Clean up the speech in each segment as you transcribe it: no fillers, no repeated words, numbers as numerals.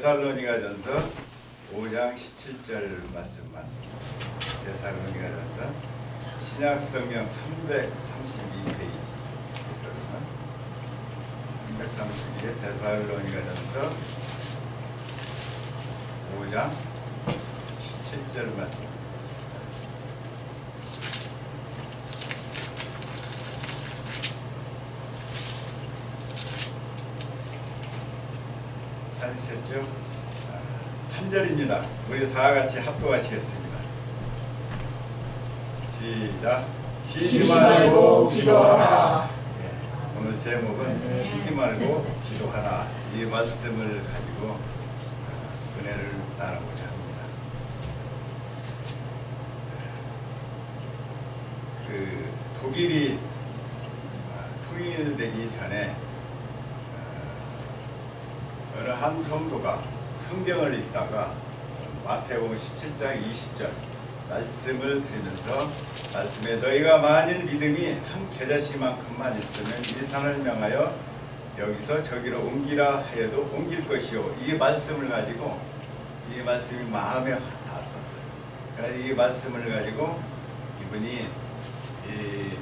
데살로니가전서 5장 17절 말씀만. 데살로니가전서 신약성경 332페이지. 332에 데살로니가전서 5장 17절 말씀. 찾으셨죠? 한 절입니다. 우리 다 같이 합독하시겠습니다. 시작. 쉬지 말고 기도하라. 네, 오늘 제목은 쉬지 말고 기도하라. 이 말씀을 가지고 은혜를 나누고자 합니다. 독일이 통일되기 전에 어느 한 성도가 성경을 읽다가 마태복음 17장 20절 말씀을 들으면서 말씀에 너희가 만일 믿음이 한 겨자씨만큼만 있으면 이 산을 명하여 여기서 저기로 옮기라 하여도 옮길 것이요. 이 말씀을 가지고 이 말씀이 마음에 확 닿았었어요. 그래서 이 말씀을 가지고 이분이 이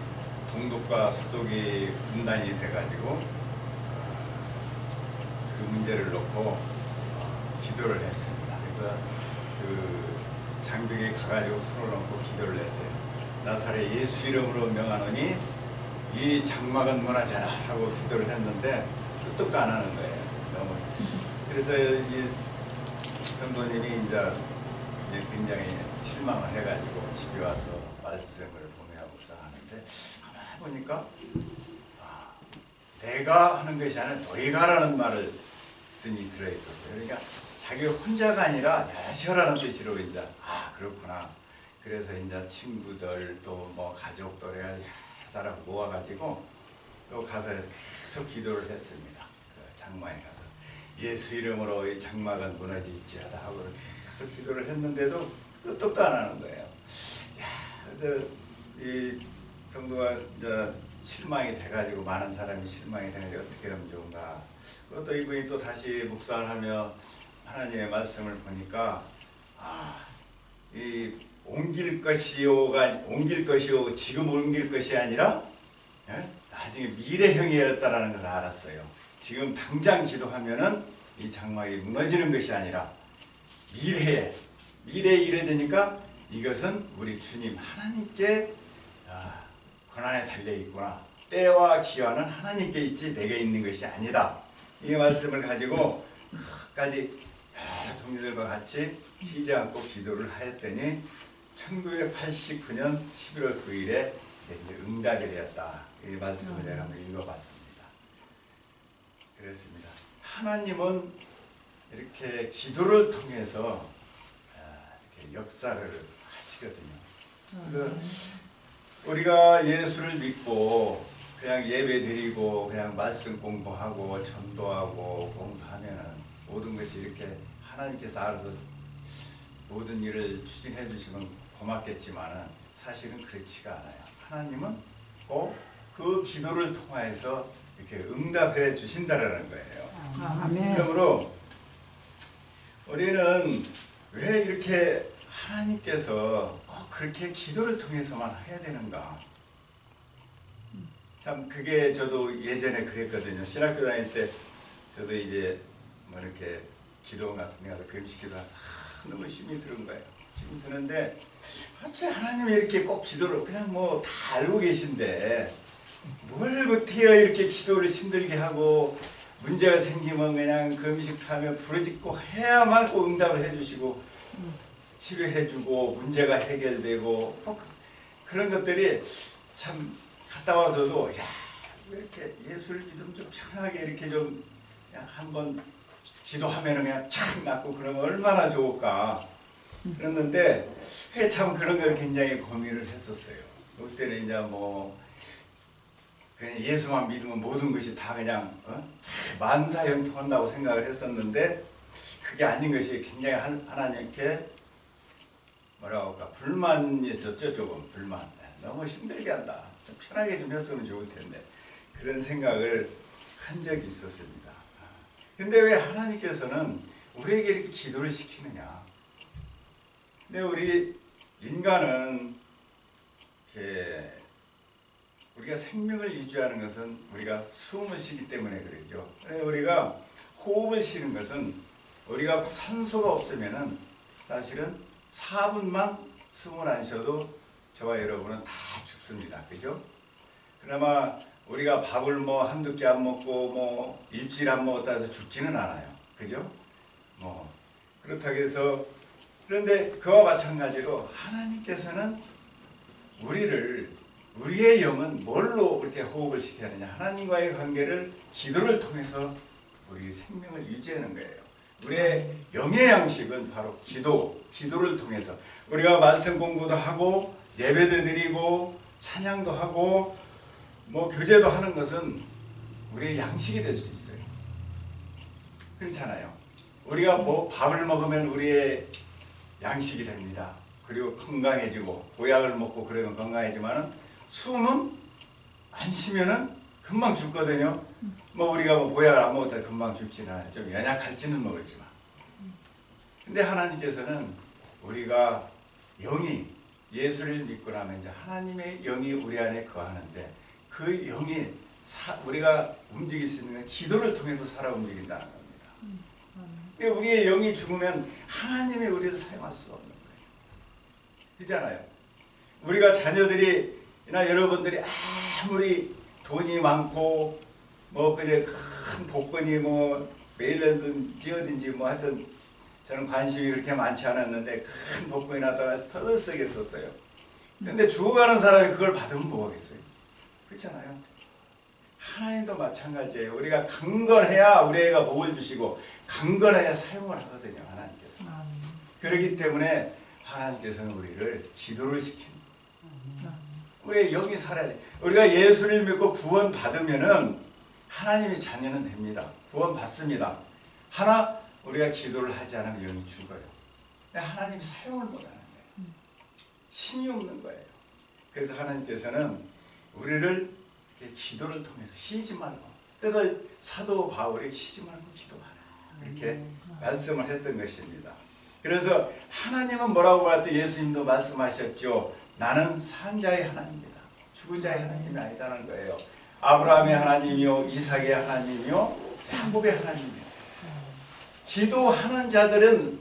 동독과 서독이 분단이 돼가지고 그 문제를 놓고 기도를 했습니다. 그래서 그 장벽에 가가지고 손을 얹고 기도를 했어요. 나사렛 예수 이름으로 명하노니 이 장막은 무너져라 하고 기도를 했는데 끄떡도 안 하는 거예요. 너무. 그래서 이 성도님이 이제 굉장히 실망을 해가지고 집에 와서 말씀을 봉해하고서 하는데 가만히 보니까 내가 하는 것이 아니라 너희가라는 말을 쓴이 들어있었어요. 그러니까 자기 혼자가 아니라 여럿이 하라는 뜻으로 이제 그렇구나. 그래서 이제 친구들 또 뭐 가족들 여러 사람 모아가지고 또 가서 계속 기도를 했습니다. 그 장막에 가서 예수 이름으로 이 장막은 무너질지어다 하고 계속 기도를 했는데도 끄떡도 안 하는 거예요. 그래서 이 성도가 이제 실망이 돼가지고 많은 사람이 실망이 돼가지고 어떻게 하면 좋은가. 그것도 이분이 또 다시 묵상하며 하나님의 말씀을 보니까 이 옮길 것이요가 지금 옮길 것이 아니라 나중에 미래형이었다라는 걸 알았어요. 지금 당장 기도하면은 이 장막이 무너지는 것이 아니라 미래에 이래지니까 이것은 우리 주님 하나님께 권한에 달려 있구나. 때와 기한은 하나님께 있지 내게 있는 것이 아니다. 이 말씀을 가지고 끝까지 여러 동료들과 같이 쉬지 않고 기도를 하였더니 1989년 11월 9일에 응답이 되었다. 이 말씀을 제가 한번 읽어봤습니다. 그렇습니다. 하나님은 이렇게 기도를 통해서 이렇게 역사를 하시거든요. 우리가 예수를 믿고 그냥 예배 드리고 그냥 말씀 공부하고 전도하고 봉사하면은 모든 것이 이렇게 하나님께서 알아서 모든 일을 추진해 주시면 고맙겠지만은 사실은 그렇지가 않아요. 하나님은 꼭 그 기도를 통해서 이렇게 응답해 주신다라는 거예요. 아멘. 그러므로 우리는 왜 이렇게 하나님께서 꼭 그렇게 기도를 통해서만 해야 되는가? 참 그게 저도 예전에 그랬거든요. 신학교 다닐 때 저도 이제 뭐 이렇게 기도 같은 데 가서 금식기도 너무 힘이 드는 거예요. 힘이 드는데 어째 하나님이 이렇게 꼭 기도를 그냥 뭐 다 알고 계신데 뭘 어떻게 이렇게 기도를 힘들게 하고 문제가 생기면 그냥 금식하며 부르짖고 해야만 꼭 응답을 해주시고 치료해주고 문제가 해결되고 뭐 그런 것들이 참 갔다 와서도 왜 이렇게 예수를 믿으면 좀 편하게 이렇게 좀 한번 기도하면은 그냥 착 낫고 그러면 얼마나 좋을까 그랬는데 참 그런 걸 굉장히 고민을 했었어요. 그때는 이제 뭐 그냥 예수만 믿으면 모든 것이 다 그냥 만사형통한다고 생각을 했었는데 그게 아닌 것이 굉장히 하나님께 뭐라고 할까 불만이 있었죠. 조금 불만. 너무 힘들게 한다. 좀 편하게 좀 했으면 좋을 텐데 그런 생각을 한 적이 있었습니다. 근데 왜 하나님께서는 우리에게 이렇게 기도를 시키느냐? 근데 우리 인간은 우리가 생명을 유지하는 것은 우리가 숨을 쉬기 때문에 그러죠. 우리가 호흡을 쉬는 것은 우리가 산소가 없으면은 사실은 4분만 숨을 안 쉬어도 저와 여러분은 다 죽습니다. 그죠? 그나마 우리가 밥을 뭐 한두 끼 안 먹고 뭐 일주일 안 먹었다 해서 죽지는 않아요. 그죠? 그렇다고 해서 그런데 그와 마찬가지로 하나님께서는 우리의 영은 뭘로 그렇게 호흡을 시켜야 하느냐? 하나님과의 관계를 기도를 통해서 우리 생명을 유지하는 거예요. 우리의 영의 양식은 바로 기도를 통해서 우리가 말씀 공부도 하고 예배도 드리고 찬양도 하고 뭐 교제도 하는 것은 우리의 양식이 될 수 있어요. 그렇잖아요. 우리가 뭐 밥을 먹으면 우리의 양식이 됩니다. 그리고 건강해지고 보약을 먹고 그러면 건강해지만은 숨은 안 쉬면은 금방 죽거든요. 뭐 우리가 뭐 보약을 안 먹었다 금방 죽지는 않아요. 좀 연약할지는 모르지만. 근데 하나님께서는 우리가 영이 예수를 믿고 나면 이제 하나님의 영이 우리 안에 거하는데 그 영이 우리가 움직일 수 있는 건 기도를 통해서 살아 움직인다는 겁니다. 근데 우리의 영이 죽으면 하나님이 우리를 사용할 수가 없는 거예요. 그렇잖아요. 우리가 자녀들이나 여러분들이 아무리 돈이 많고 뭐 그제 큰 복권이 뭐 메일랜드든지 어딘지 뭐 하여튼 저는 관심이 그렇게 많지 않았는데 큰 복권이 나다가 터득쓰겠었어요. 근데 죽어가는 사람이 그걸 받으면 뭐하겠어요? 그렇잖아요. 하나님도 마찬가지예요. 우리가 강건해야 우리 애가 복을 주시고 강건해야 사용을 하거든요. 하나님께서. 그렇기 때문에 하나님께서는 우리를 기도를 시킵니다. 우리의 영이 살아야 돼. 우리가 예수를 믿고 구원 받으면은 하나님의 자녀는 됩니다. 구원 받습니다. 하나 우리가 기도를 하지 않으면 영이 죽어요. 하나님이 사용을 못하는 거예요. 힘이 없는 거예요. 그래서 하나님께서는 우리를 기도를 통해서 쉬지 말고, 그래서 사도 바울이 쉬지 말고 기도하라 이렇게 말씀을 했던 것입니다. 그래서 하나님은 뭐라고 말했어요? 예수님도 말씀하셨죠. 나는 산 자의 하나님이다. 죽은 자의 하나님이 아니다는 거예요. 아브라함의 하나님이요, 이삭의 하나님이요, 야곱의 하나님이요. 기도하는 자들은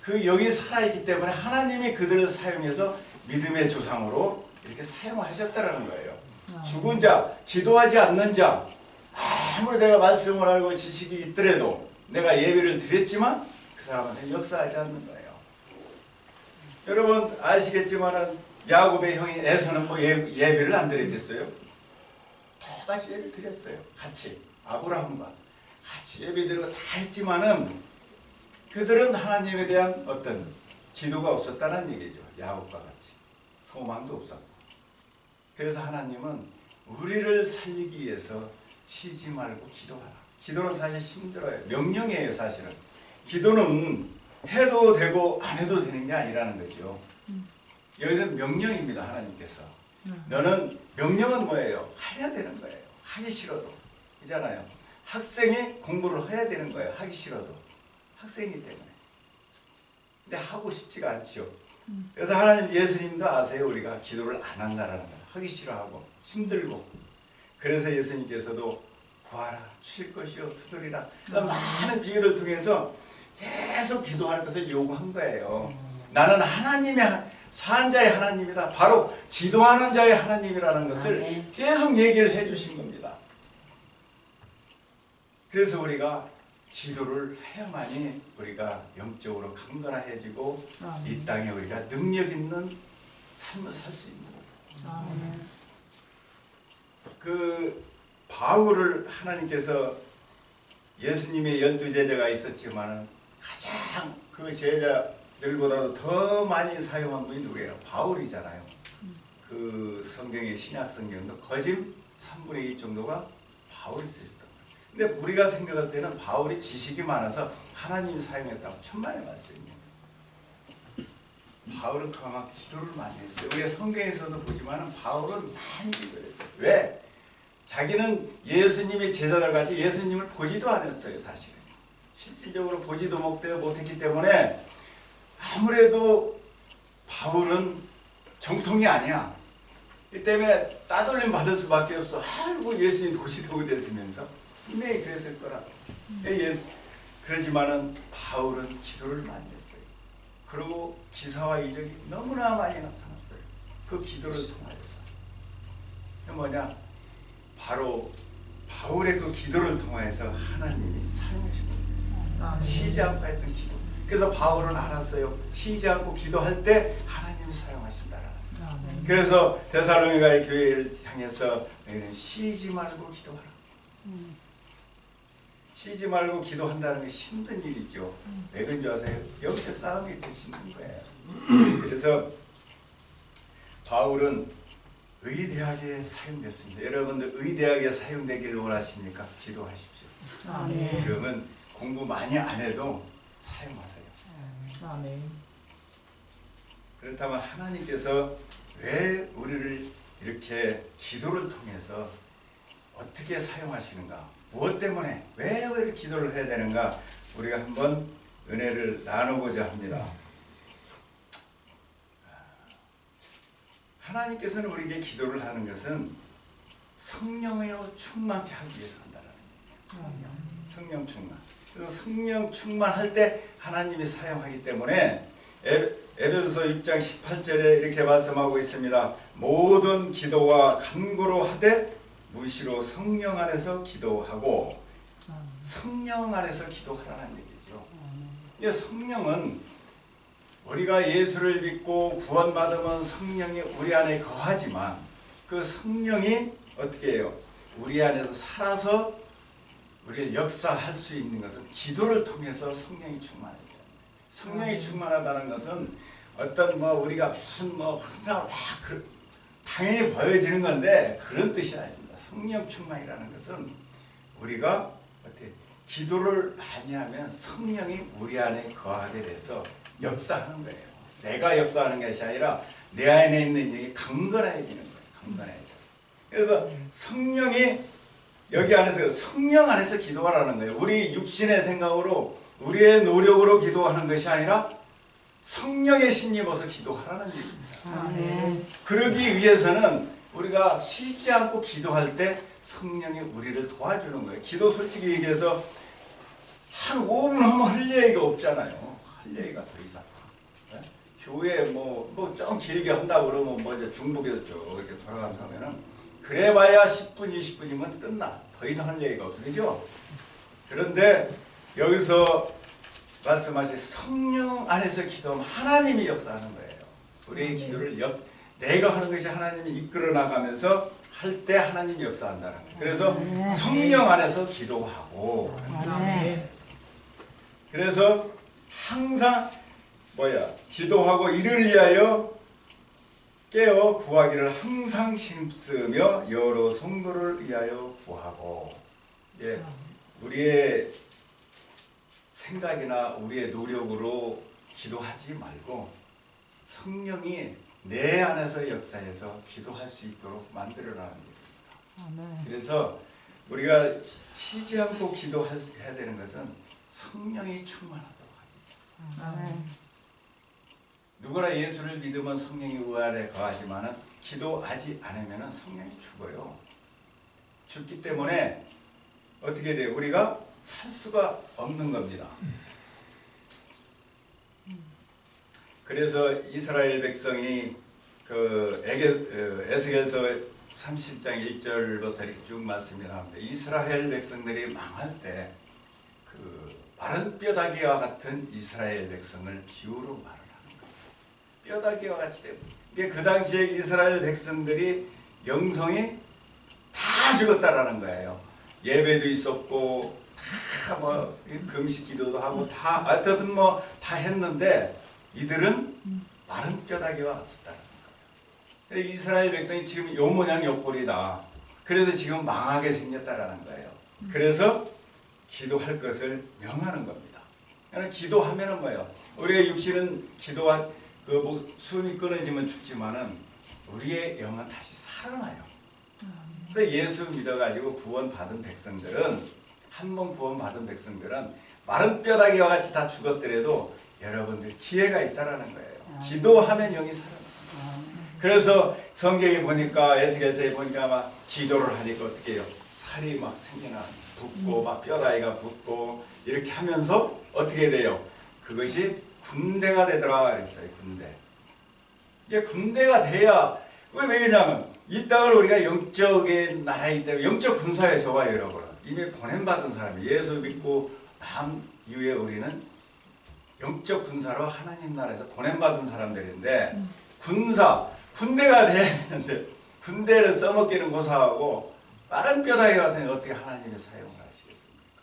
그 영이 살아있기 때문에 하나님이 그들을 사용해서 믿음의 조상으로 이렇게 사용하셨다는 거예요. 죽은 자, 기도하지 않는 자, 아무리 내가 말씀을 알고 지식이 있더라도 내가 예배를 드렸지만 그 사람한테는 역사하지 않는 거예요. 여러분 아시겠지만은 야곱의 형이 에서는 뭐 예배를 안 드렸겠어요? 똑같이 예배 드렸어요. 같이 아브라함과 같이 예배 드리고 다 했지만은 그들은 하나님에 대한 어떤 기도가 없었다는 얘기죠. 야곱과 같이 소망도 없었고. 그래서 하나님은 우리를 살리기 위해서 쉬지 말고 기도하라. 기도는 사실 힘들어요. 명령이에요. 사실은 기도는 해도 되고 안 해도 되는 게 아니라는 거죠. 여기서 명령입니다. 하나님께서 너는 명령은 뭐예요? 해야 되는 거예요. 하기 싫어도. 있잖아요. 학생이 공부를 해야 되는 거예요. 하기 싫어도. 학생이기 때문에. 근데 하고 싶지가 않죠. 그래서 하나님 예수님도 아세요. 우리가 기도를 안 한다라는 거예요. 하기 싫어하고 힘들고. 그래서 예수님께서도 구하라 주실 것이요 두드리라. 많은 비유를 통해서 계속 기도할 것을 요구한 거예요. 나는 하나님의 산 자의 하나님이다. 바로 기도하는 자의 하나님이라는 것을 계속 얘기를 해주신 겁니다. 그래서 우리가 기도를 해야만이 우리가 영적으로 강건해지고 이 땅에 우리가 능력 있는 삶을 살 수 있는 거예요. 그 바울을 하나님께서 예수님의 12제자가 있었지만 가장 그 제자들보다도 더 많이 사용한 분이 누구예요? 바울이잖아요. 그 성경의 신약 성경도 거진 3분의 2 정도가 바울이 쓰였던 거예요. 근데 우리가 생각할 때는 바울이 지식이 많아서 하나님이 사용했다고 천만의 말씀입니다. 바울은 그만큼 기도를 많이 했어요. 우리가 성경에서도 보지만 바울은 많이 기도를 했어요. 왜? 자기는 예수님의 제자들 같이 예수님을 보지도 않았어요. 사실은. 실질적으로 보지도 못했기 때문에 아무래도 바울은 정통이 아니야. 이 때문에 따돌림 받을 수밖에 없어. 아이고 예수님 보시도 못했으면서 분명히 그랬을 거라. 그러지만은 바울은 기도를 많이 했어요. 그리고 기사와 이적이 너무나 많이 나타났어요. 그 기도를 통하여서. 뭐냐? 바로 바울의 그 기도를 통해서 하나님이 사용하신 거예요. 쉬지 않고 했던 기도. 그래서 바울은 알았어요. 쉬지 않고 기도할 때 하나님이 사용하신다라는. 그래서 데살로니가의 교회를 향해서 너희는 쉬지 말고 기도하라. 쉬지 말고 기도한다는 게 힘든 일이죠. 왜 그런지 아세요? 영적 싸움이 되시는 거예요. 그래서 바울은 의대하게 사용됐습니다. 여러분들 의대하게 사용되기를 원하십니까? 기도하십시오. 아멘. 그러면 공부 많이 안 해도 사용하세요. 아멘. 그렇다면 하나님께서 왜 우리를 이렇게 기도를 통해서 어떻게 사용하시는가? 무엇 때문에 왜 이렇게 기도를 해야 되는가? 우리가 한번 은혜를 나누고자 합니다. 하나님께서는 우리에게 기도를 하는 것은 성령으로 충만케 하기 위해서 한다는 얘기예요. 성령 충만. 그래서 성령 충만할 때 하나님이 사용하기 때문에 에베소서 6장 18절에 이렇게 말씀하고 있습니다. 모든 기도와 간구로 하되 무시로 성령 안에서 기도하고. 성령 안에서 기도하라는 얘기죠. 성령은 우리가 예수를 믿고 구원받으면 성령이 우리 안에 거하지만 그 성령이 어떻게 해요? 우리 안에서 살아서 우리를 역사할 수 있는 것은 기도를 통해서 성령이 충만하죠. 성령이 충만하다는 것은 어떤 우리가 무슨 항상 당연히 보여지는 건데 그런 뜻이 아닙니다. 성령 충만이라는 것은 우리가 어떻게 기도를 많이 하면 성령이 우리 안에 거하게 돼서 역사하는 거예요. 내가 역사하는 것이 아니라 내 안에 있는 일이 강건해지는 거예요. 강건해져. 그래서 성령이 여기 안에서 성령 안에서 기도하라는 거예요. 우리 육신의 생각으로 우리의 노력으로 기도하는 것이 아니라 성령의 힘입어서 기도하라는 얘기입니다. 아멘. 그러기 위해서는 우리가 쉬지 않고 기도할 때 성령이 우리를 도와주는 거예요. 기도 솔직히 얘기해서 한 5분 하면 할 얘기가 없잖아요. 할 얘기가 더 이상. 네? 교회 좀 길게 한다고 그러면 이제 중복에서 쭉 이렇게 돌아가면서 하면은 그래봐야 10분, 20분이면 끝나. 더 이상 할 얘기가 없어. 그죠? 그런데 여기서 말씀하신 성령 안에서 기도하면 하나님이 역사하는 거예요. 우리의 기도를 내가 하는 것이 하나님이 이끌어 나가면서 할 때 하나님이 역사한다는 거예요. 그래서 성령 안에서 기도하고. 그래서 항상 기도하고 이를 위하여 깨어 구하기를 항상 힘쓰며 여러 성도를 위하여 구하고. 우리의 생각이나 우리의 노력으로 기도하지 말고 성령이 내 안에서 역사해서 기도할 수 있도록 만들어라는 얘기입니다. 그래서 우리가 쉬지 않고 기도해야 되는 것은 성령이 충만하도록 합니다. 누구나 예수를 믿으면 성령이 우리 안에 거하지만은 기도하지 않으면 성령이 죽어요. 죽기 때문에 어떻게 돼요? 우리가 살 수가 없는 겁니다. 그래서 이스라엘 백성이 에스겔서 37장 1절부터 이렇게 쭉 말씀이 나옵니다. 이스라엘 백성들이 망할 때 마른 뼈다귀와 같은 이스라엘 백성을 비유로 말을 하는 거예요. 뼈다귀와 같이 되고. 그 당시에 이스라엘 백성들이 영성이 다 죽었다라는 거예요. 예배도 있었고 다 금식 기도도 하고 다 어쨌든 다 했는데 이들은 마른 뼈다귀와 같았다는 거예요. 이스라엘 백성이 지금 요 모양 요 꼴이다. 그래서 지금 망하게 생겼다라는 거예요. 그래서 기도할 것을 명하는 겁니다. 기도하면은 뭐예요? 우리의 육신은 기도한 숨이 끊어지면 죽지만은 우리의 영은 다시 살아나요. 근데 예수 믿어가지고 구원받은 백성들은 한 번 구원받은 백성들은 마른 뼈다귀와 같이 다 죽었더라도 여러분들 기회가 있다라는 거예요. 기도하면 영이 살아나. 그래서 성경에 보니까 에스겔서에 보니까 막 기도를 하니까 어떻게 해요? 살이 막 생겨나 붓고 막 뼈다귀가 붓고 이렇게 하면서 어떻게 돼요? 그것이 군대가 되더라 그랬어요. 군대. 이게 군대가 돼야 왜 그러냐면 이 땅을 우리가 영적인 나라이기 때문에 영적 군사에 저와 여러분은 이미 보냄받은 사람이 예수 믿고 남 이후에 우리는 영적 군사로 하나님 나라에서 보냄받은 사람들인데 군대가 돼야 되는데 군대를 써먹기는 고사하고 마른 뼈다귀 같은 게 어떻게 하나님이 사용을 하시겠습니까?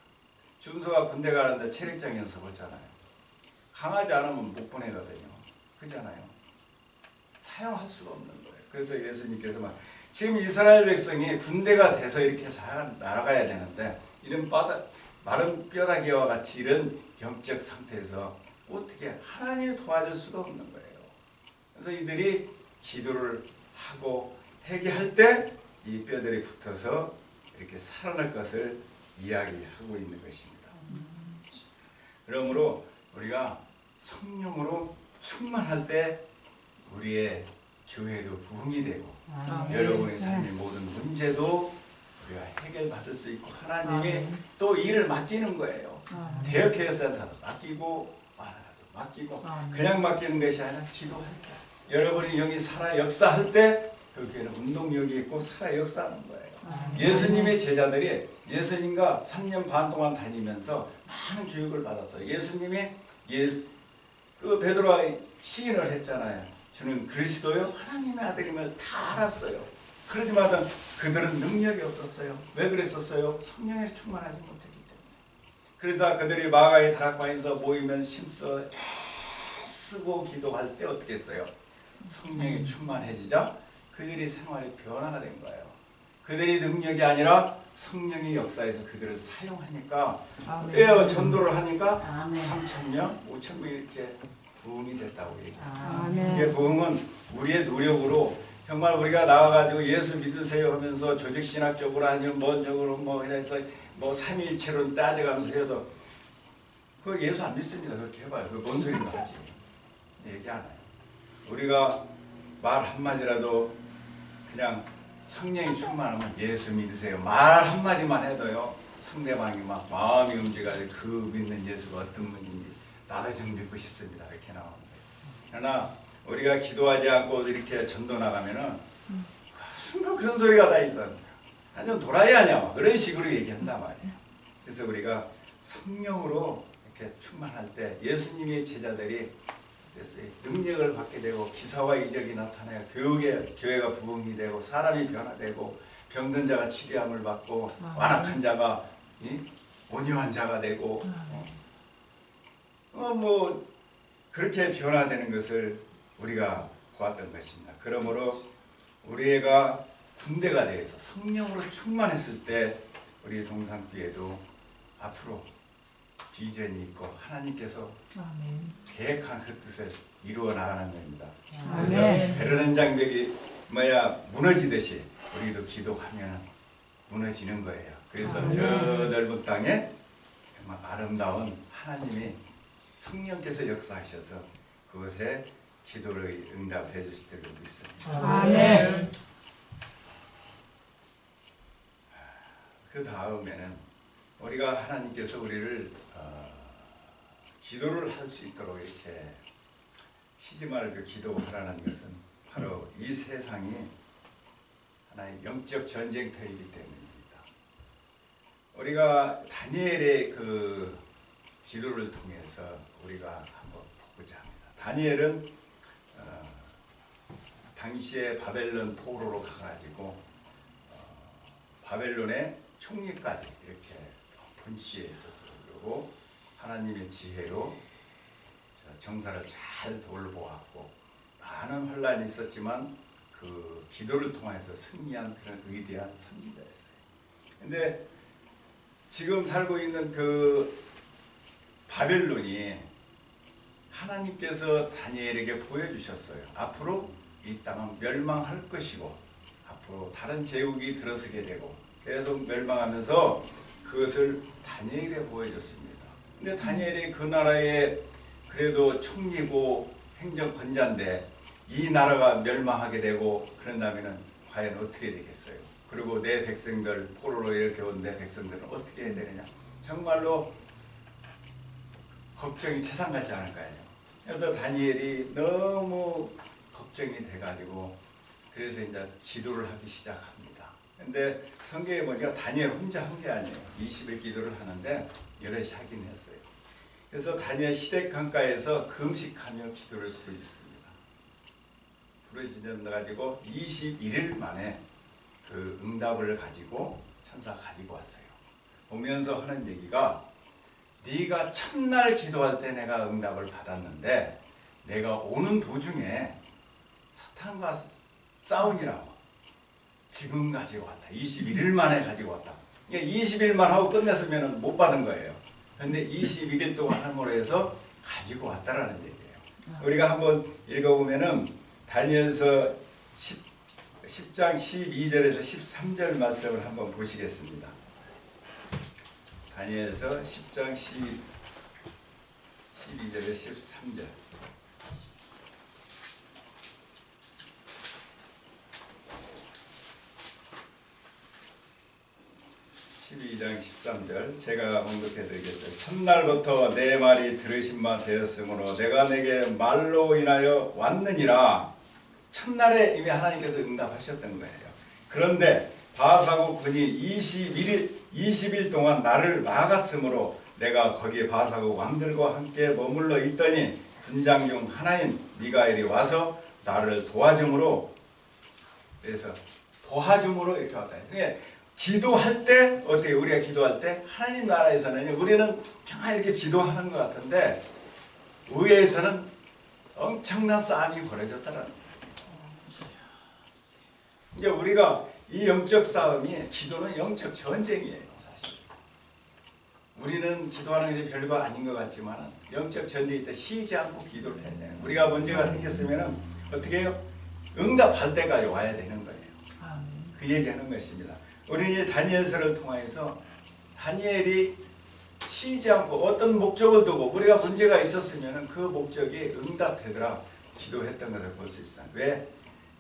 준수가 군대 가는데 체력장 연습을 하잖아요. 강하지 않으면 못 보내거든요. 그잖아요. 사용할 수가 없는 거예요. 그래서 예수님께서 막 지금 이스라엘 백성이 군대가 돼서 이렇게 날아가야 되는데 이런 마른 뼈다귀와 같이 이런 영적 상태에서 어떻게 하나님이 도와줄 수가 없는 거예요. 그래서 이들이 기도를 하고 회개할 때 이 뼈들이 붙어서 이렇게 살아날 것을 이야기하고 있는 것입니다. 그러므로 우리가 성령으로 충만할 때 우리의 교회도 부흥이 되고 여러분의 삶의 모든 문제도 우리가 해결받을 수 있고 하나님이 또 일을 맡기는 거예요. 대역회에서도 맡기고 만화도 맡기고 그냥 맡기는 것이 아니라 기도할 때 여러분이 영이 살아 역사할 때 그 교회는 운동력이 있고 살아 역사하는 거예요. 예수님의 제자들이 예수님과 3년 반 동안 다니면서 많은 교육을 받았어요. 예수님이 그 베드로가 시인을 했잖아요. 저는 그리스도요 하나님의 아들임을 다 알았어요. 그러지만 그들은 능력이 없었어요. 왜 그랬었어요? 성령에 충만하지 못했기 때문에. 그래서 그들이 마가의 다락방에서 모이면 힘써 애쓰고 기도할 때 어떻게 했어요? 성령이 충만해지자 그들이 생활의 변화가 된 거예요. 그들이 능력이 아니라 성령의 역사에서 그들을 사용하니까 떼어 전도를 하니까 3,000명, 5,000명 이렇게 부흥이 됐다고 얘기해요. 이게 부흥은 우리의 노력으로 정말 우리가 나와가지고 예수 믿으세요 하면서 조직신학적으로 아니면 뭔적으로 뭐 해서 뭐 삼위일체로 따져가면서 해서 그걸 예수 안 믿습니다. 그렇게 해봐요. 그거 뭔 소리인가 하지. 얘기 안 해요. 우리가 말 한마디라도 그냥 성령이 충만하면 예수 믿으세요. 말 한마디만 해도요. 상대방이 막 마음이 움직여서 그 믿는 예수가 어떤 분인지 나도 좀 믿고 싶습니다. 이렇게 나오는 거예요. 그러나 우리가 기도하지 않고 이렇게 전도 나가면은 순간 그런 소리가 다 있어요. 완전 도라이 아니야. 막 그런 식으로 얘기한단 말이에요. 그래서 우리가 성령으로 이렇게 충만할 때 예수님의 제자들이 능력을 받게 되고 기사와 이적이 나타나요. 교회가 부흥이 되고 사람이 변화되고 병든 자가 치료함을 받고 완악한 자가 온유한 자가 되고 뭐 그렇게 변화되는 것을 우리가 보았던 것입니다. 그러므로 우리가 군대가 되어서 성령으로 충만했을 때 우리 동산교회도 앞으로 비전이 있고 하나님께서 계획한 그 뜻을 이루어 나가는 겁니다. 그래서 베르는 장벽이 무너지듯이 우리도 기도하면 무너지는 거예요. 그래서 저 넓은 땅에 정말 아름다운 하나님이 성령께서 역사하셔서 그것에 기도를 응답해 주실 줄을 믿습니다. 아멘. 그 다음에는 우리가 하나님께서 우리를 기도를 할 수 있도록 이렇게 쉬지 말고 기도하라는 것은 바로 이 세상이 하나의 영적 전쟁터이기 때문입니다. 우리가 다니엘의 그 기도를 통해서 우리가 한번 보고자 합니다. 다니엘은 당시에 바벨론 포로로 가가지고 바벨론의 총리까지 이렇게 본치에 있었어요. 그리고 하나님의 지혜로 정사를 잘 돌보았고 많은 환란이 있었지만 그 기도를 통해서 승리한 그런 위대한 선지자였어요. 근데 지금 살고 있는 그 바벨론이 하나님께서 다니엘에게 보여주셨어요. 앞으로 이 땅은 멸망할 것이고 앞으로 다른 제국이 들어서게 되고 계속 멸망하면서 그것을 다니엘에 보여줬습니다. 근데 다니엘이 그 나라의 그래도 총리고 행정권자인데 이 나라가 멸망하게 되고 그런다면은 과연 어떻게 되겠어요? 그리고 내 백성들 포로로 이렇게 온 내 백성들은 어떻게 해야 되느냐? 정말로 걱정이 태산 같지 않을까요? 그래서 다니엘이 너무 걱정이 돼가지고 그래서 이제 기도를 하기 시작합니다. 근데 성경에 보니까 다니엘 혼자 한 게 아니에요. 20일 기도를 하는데 여럿이 하긴 했어요. 그래서 다니엘 시댁 강가에서 금식하며 기도를 부르짖습니다. 부르짖어가지고 21일 만에 그 응답을 가지고 천사가 가지고 왔어요. 오면서 하는 얘기가 네가 첫날 기도할 때 내가 응답을 받았는데 내가 오는 도중에 사탄과 싸우니라고 지금 가지고 왔다. 21일 만에 가지고 왔다. 그러니까 20일만 하고 끝냈으면 못 받은 거예요. 그런데 21일 동안 함으로 해서 가지고 왔다라는 얘기예요. 우리가 한번 읽어보면은 다니엘서 10장 12절에서 13절 말씀을 한번 보시겠습니다. 다니엘서 10장 12절에 13절. 12장 13절 제가 언급해 드리겠어요. 첫날부터 내 말이 들으신 바 되었으므로 내가 내게 말로 인하여 왔느니라. 첫날에 이미 하나님께서 응답하셨던 거예요. 그런데 바사국 군이 20일 동안 나를 막았으므로 내가 거기에 바사국 왕들과 함께 머물러 있더니 군장 중 하나인 미가엘이 와서 나를 도와줌으로, 그래서 도와줌으로 이렇게 왔다. 그러니까 기도할 때 어떻게 우리가 기도할 때 하나님 나라에서는 우리는 평안 이렇게 기도하는 것 같은데 의회에서는 엄청난 싸움이 벌어졌다는 거예요. 이제 우리가 이 영적 싸움이, 기도는 영적 전쟁이에요. 사실 우리는 기도하는 게 별거 아닌 것 같지만 영적 전쟁일 때 쉬지 않고 기도를 해야 돼요. 우리가 문제가 생겼으면 어떻게 해요? 응답할 때까지 와야 되는 거예요. 그 얘기하는 것입니다. 우리는 이 다니엘서를 통해서 다니엘이 쉬지 않고 어떤 목적을 두고 우리가 문제가 있었으면 그 목적이 응답되더라 기도했던 것을 볼 수 있어요. 왜?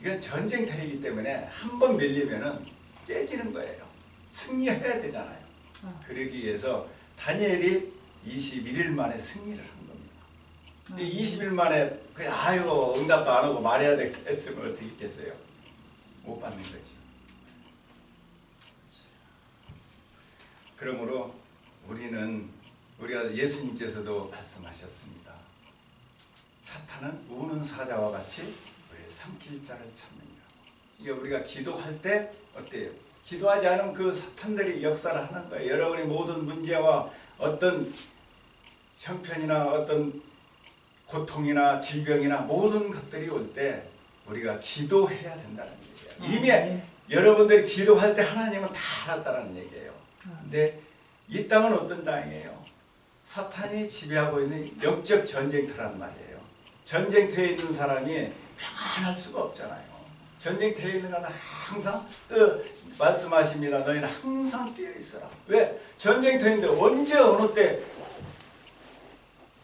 이건 전쟁터이기 때문에 한 번 밀리면은 깨지는 거예요. 승리해야 되잖아요. 그러기 위해서 다니엘이 21일 만에 승리를 한 겁니다. 20일 만에 아유 응답도 안 하고 말해야 되겠다 했으면 어떻게 했겠어요? 못 받는 거죠. 그러므로 우리가 예수님께서도 말씀하셨습니다. 사탄은 우는 사자와 같이 우리의 삼킬 자를 찾느니라. 이게 우리가 기도할 때 어때요? 기도하지 않으면 그 사탄들이 역사를 하는 거예요. 여러분의 모든 문제와 어떤 형편이나 어떤 고통이나 질병이나 모든 것들이 올 때 우리가 기도해야 된다는 얘기예요. 이미 여러분들이 기도할 때 하나님은 다 알았다는 얘기예요. 근데 이 땅은 어떤 땅이에요? 사탄이 지배하고 있는 영적 전쟁터란 말이에요. 전쟁터에 있는 사람이 평안할 수가 없잖아요. 전쟁터에 있는 자는 항상 말씀하십니다. 너희는 항상 뛰어 있어라. 왜? 전쟁터인데 언제 어느 때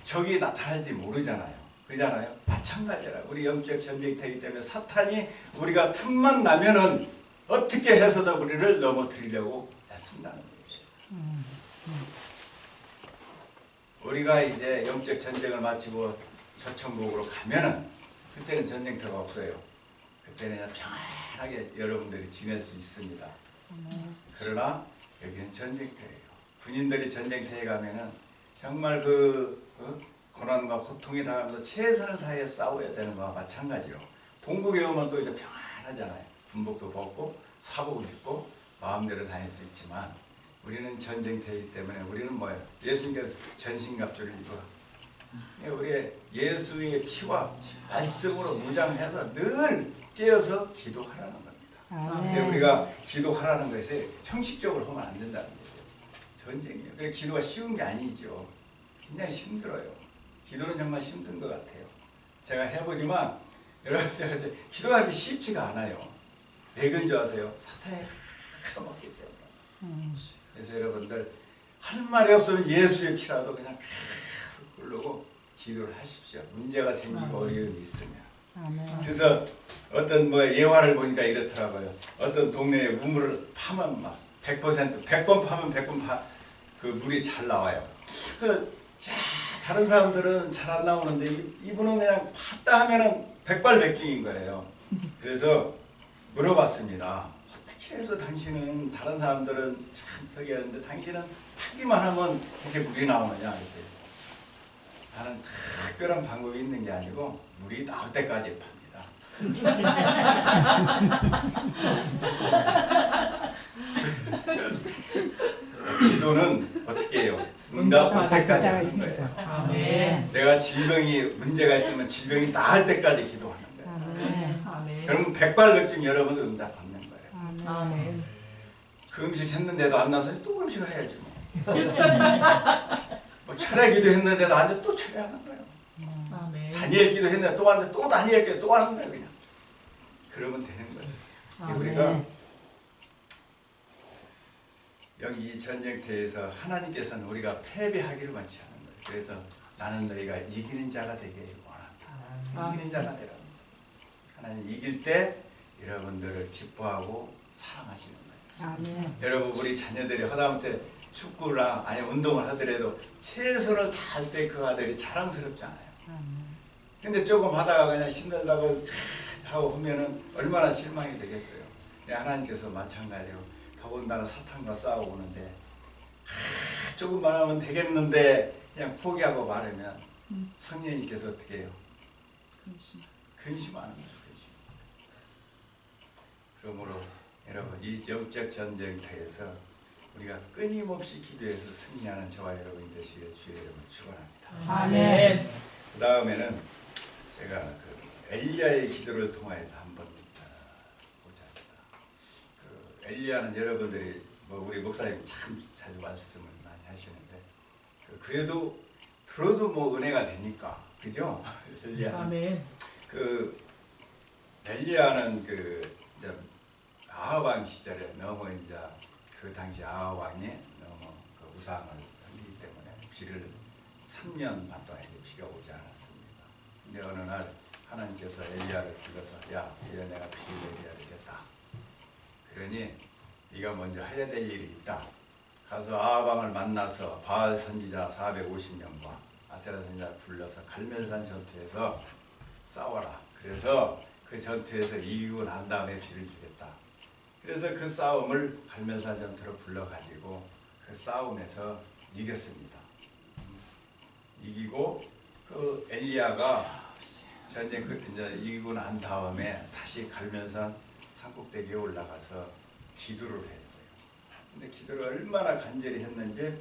적이 나타날지 모르잖아요. 그잖아요. 마찬가지라. 우리 영적 전쟁터이기 때문에 사탄이 우리가 틈만 나면은 어떻게 해서든 우리를 넘어뜨리려고 애쓴다는 거예요. 우리가 이제 영적 전쟁을 마치고 저천국으로 가면은 그때는 전쟁터가 없어요. 그때는 평안하게 여러분들이 지낼 수 있습니다. 그러나 여기는 전쟁터예요. 군인들이 전쟁터에 가면은 정말 고난과 고통이 당하면서 최선을 다해 싸워야 되는 거와 마찬가지로 본국에 오면 또 이제 평안하잖아요. 군복도 벗고 사복을 입고 마음대로 다닐 수 있지만 우리는 전쟁터이기 때문에 우리는 뭐예요? 예수님께서 전신갑주를 입어 우리의 예수의 피와 말씀으로 무장해서 늘 깨어서 기도하라는 겁니다. 우리가 기도하라는 것이 형식적으로 하면 안 된다는 거예요. 전쟁이에요. 그래서 기도가 쉬운 게 아니죠. 굉장히 힘들어요. 기도는 정말 힘든 것 같아요. 제가 해보지만 여러분들 기도하기 쉽지가 않아요. 왜 그런 줄 아세요? 사탄이 까먹기 때문에. 그래서 여러분들 할 말이 없으면 예수의 피라도 그냥 계속 흐르고 기도를 하십시오. 문제가 생기고 어려움이 있으면. 아멘. 그래서 어떤 뭐 예화를 보니까 이렇더라고요. 어떤 동네에 우물을 파면 막 100%, 100번 파면 100번 그 물이 잘 나와요. 그래서 다른 사람들은 잘 안 나오는데 이분은 그냥 팠다 하면은 백발백중인 거예요. 그래서 물어봤습니다. 어떻게 해서 당신은 다른 사람들은 참 벽이었는데 당신은 파기만 하면 이렇게 물이 나오느냐 이렇게. 나는 특별한 방법이 있는 게 아니고 물이 나올 때까지 팝니다. 기도는 어떻게 해요? 응답할 때까지 하는 거예요. 아멘. 내가 질병이 문제가 있으면 질병이 나을 때까지 기도하는 거예요. 아멘. 아멘. 그러면 백발백중 여러분 응답받는 거예요. 아멘. 그 음식 했는데도 안 나서 또 음식을 해야지 뭐. 뭐 철야기도 했는데도 안 돼 또 철야하는 거예요. 아멘. 다니엘기도 했는데 또 안 돼 또 다니엘기도 또 하는 거예요 그냥. 그러면 되는 거예요. 아멘. 우리가 여기 이 전쟁터에서 하나님께서는 우리가 패배하기를 원치 않는 거예요. 그래서 나는 너희가 이기는 자가 되게 원한다. 이기는 자가 되라. 하나님 이길 때 여러분들을 기뻐하고 사랑하시는 거예요. 아멘. 여러분 우리 자녀들이 하다못해 축구랑 아니 운동을 하더라도 최선을 다할 때 그 아들이 자랑스럽잖아요. 근데 조금 하다가 그냥 힘들다고 하고 하면은 얼마나 실망이 되겠어요. 하나님께서 마찬가지로 더군다나 사탄과 싸우고 오는데 조금만 하면 되겠는데 그냥 포기하고 말하면 성령님께서 어떻게 해요? 근심하는 거죠. 근심. 그러므로 여러분 이 영적 전쟁터에서 우리가 끊임없이 기도해서 승리하는 저와 여러분이 되시길 주의 이름으로 축원합니다. 아멘. 그 다음에는 제가 그 엘리야의 기도를 통해서 한번 보자. 그 엘리야는 여러분들이 뭐 우리 목사님 참 자주 말씀을 많이 하시는데 그래도 들어도 뭐 은혜가 되니까 그죠? 엘리야. 아멘. 그 엘리야는 그 이제 아합 왕 시절에 너무 이제 그 당시 아합 왕이 너무 그 우상을 섬기기 때문에 비를 3년 반 동안 비가 오지 않았습니다. 근데 어느 날 하나님께서 엘리야를 불러서 야 이제 내가 비를 내려야 되겠다. 그러니 네가 먼저 해야 될 일이 있다. 가서 아합 왕을 만나서 바알 선지자 450명과 아세라 선지자를 불러서 갈멜산 전투에서 싸워라. 그래서 그 전투에서 이기고 난 다음에 비를 주겠다. 그래서 그 싸움을 갈멜산 전투로 불러가지고 그 싸움에서 이겼습니다. 이기고 그 엘리야가 전쟁 그 이제 이기고 난 다음에 다시 갈멜산 산꼭대기에 올라가서 기도를 했어요. 근데 기도를 얼마나 간절히 했는지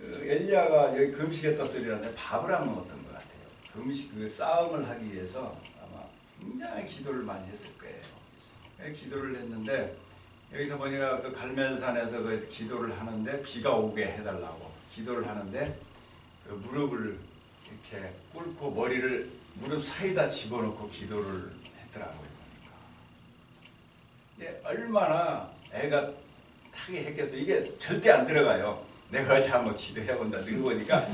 엘리야가 여기 금식했다 소리라는데 밥을 안 먹었던 것 같아요. 금식 그 싸움을 하기 위해서 아마 굉장히 기도를 많이 했을 거예요. 기도를 했는데 여기서 보니까 그 갈멜산에서 그 기도를 하는데 비가 오게 해달라고 기도를 하는데 그 무릎을 이렇게 꿇고 머리를 무릎 사이다 집어넣고 기도를 했더라고요. 이게 얼마나 애가 하게 했겠어요. 이게 절대 안 들어가요. 내가 어제 한번 기도해본다 누워보니까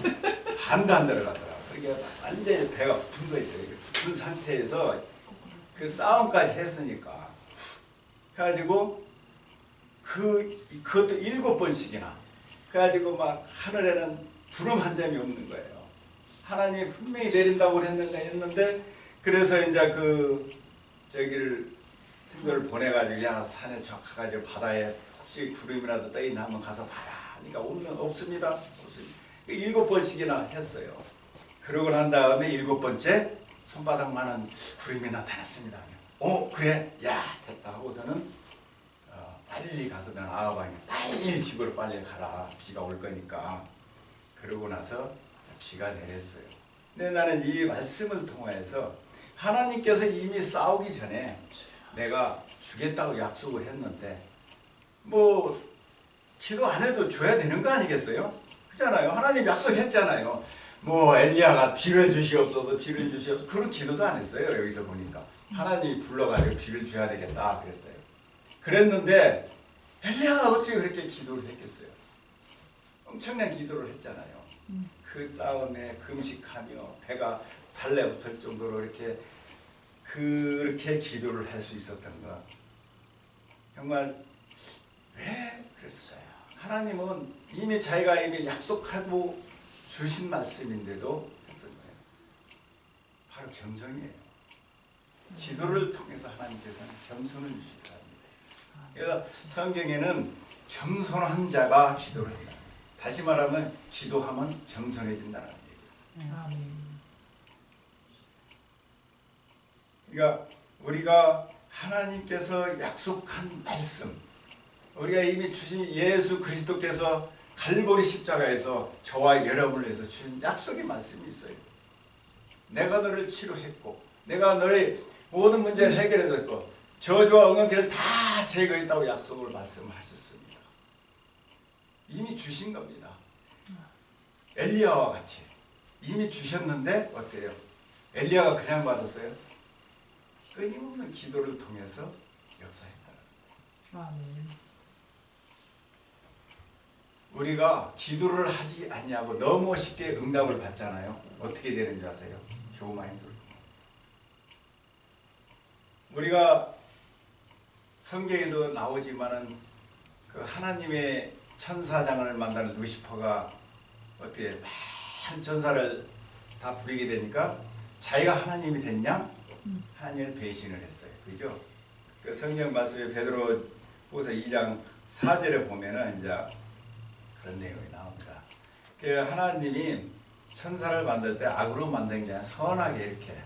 반도 안 들어가더라고요. 이게 완전히 배가 붙은 거죠. 붙은 상태에서 그 싸움까지 했으니까. 그래가지고 그것도 7번씩이나. 그래가지고 막 하늘에는 구름 한 점이 없는 거예요. 하나님 분명히 내린다고 했는데 그래서 이제 그 저기를 친구를 보내가지고 야 산에 저 가가지고 바다에 혹시 구름이라도 떠 있나 한번 가서 봐라. 그러니까 없습니다. 없습니다. 7번씩이나 했어요. 그러고 난 다음에 7번째 손바닥만한 구름이 나타났습니다. 그래? 야 됐다 하고서는 빨리 가서 난 아합 왕이 빨리 집으로 빨리 가라. 비가 올 거니까. 그러고 나서 비가 내렸어요. 근데 나는 이 말씀을 통해서 하나님께서 이미 싸우기 전에 내가 주겠다고 약속을 했는데 뭐 기도 안 해도 줘야 되는 거 아니겠어요? 그렇잖아요. 하나님 약속했잖아요. 뭐 엘리야가 비를 주시옵소서 비를 주시옵소서 그런 기도도 안 했어요. 여기서 보니까 하나님이 불러가지고 비를 줘야 되겠다 그랬어요. 그랬는데 엘리야가 어떻게 그렇게 기도를 했겠어요? 엄청난 기도를 했잖아요. 그 싸움에 금식하며 배가 달래붙을 정도로 이렇게 그렇게 기도를 할 수 있었던가. 정말 왜 그랬을까요? 하나님은 이미 자기가 이미 약속하고 주신 말씀인데도 했던 거예요. 바로 겸손이에요. 기도를 통해서 하나님께서는 겸손을 주시기를 합니다. 그래서 성경에는 겸손한 자가 기도를 한다. 다시 말하면 기도하면 겸손해진다는 얘기예요. 아멘. 그러니까 우리가 하나님께서 약속한 말씀, 우리가 이미 주신 예수 그리스도께서 갈보리 십자가에서 저와 여러분을 위해서 주신 약속의 말씀이 있어요. 내가 너를 치료했고 내가 너의 모든 문제를 해결해줬고 저주와 응원기를 다 제거했다고 약속을 말씀하셨습니다. 이미 주신 겁니다. 엘리야와 같이 이미 주셨는데 어때요? 엘리야가 그냥 받았어요? 끊임없는 기도를 통해서 역사했다는 거예요. 아멘. 우리가 기도를 하지 아니하고 너무 쉽게 응답을 받잖아요. 어떻게 되는지 아세요? 교만이 들고. 우리가 성경에도 나오지만은 그 하나님의 천사장을 만나는 루시퍼가 어떻게 많은 천사를 다 부리게 되니까 자기가 하나님이 됐냐? 하나님을 배신을 했어요. 그죠? 그 성경 말씀에 베드로후서 2장 4절에 보면은 이제 그런 내용이 나옵니다. 그 하나님이 천사를 만들 때 악으로 만든 게 아니라 선하게 이렇게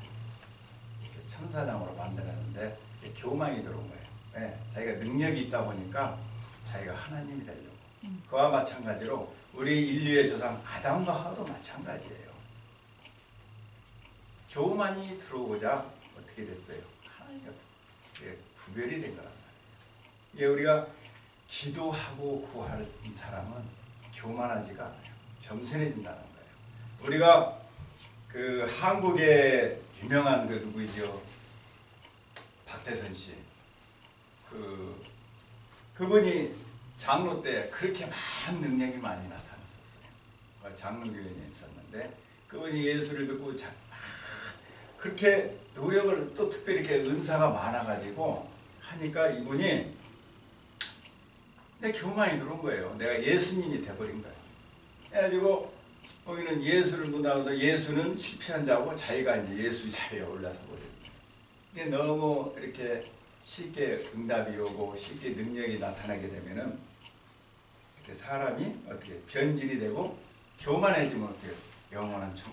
천사장으로 만들었는데 교만이 들어온 거예요. 네, 자기가 능력이 있다 보니까 자기가 하나님이 되려고. 그와 마찬가지로 우리 인류의 조상 아담과 하와도 마찬가지예요. 교만이 들어오자 어떻게 됐어요? 하나님과 구별이 된 거란 말이에요. 이게 우리가 기도하고 구할 사람은 교만하지가 않아요. 겸손해진다는 거예요. 우리가 그 한국의 유명한 그 누구이죠? 박태선 씨. 그분이 장로 때 그렇게 많은 능력이 많이 나타났었어요. 장로교인이 있었는데 그분이 예수를 믿고 그렇게 노력을 또 특별히 이렇게 은사가 많아가지고 하니까 이분이 내 교만이 들어온 거예요. 내가 예수님이 돼버린 거예요. 그래가지고 거기는 예수를 문하고 예수는 실패한 자고 자기가 이제 예수 자리에 올라서 버려요. 이게 너무 이렇게 쉽게 응답이 오고 쉽게 능력이 나타나게 되면은 이렇게 사람이 어떻게 변질이 되고 교만해지면 어때요? 영원한 청.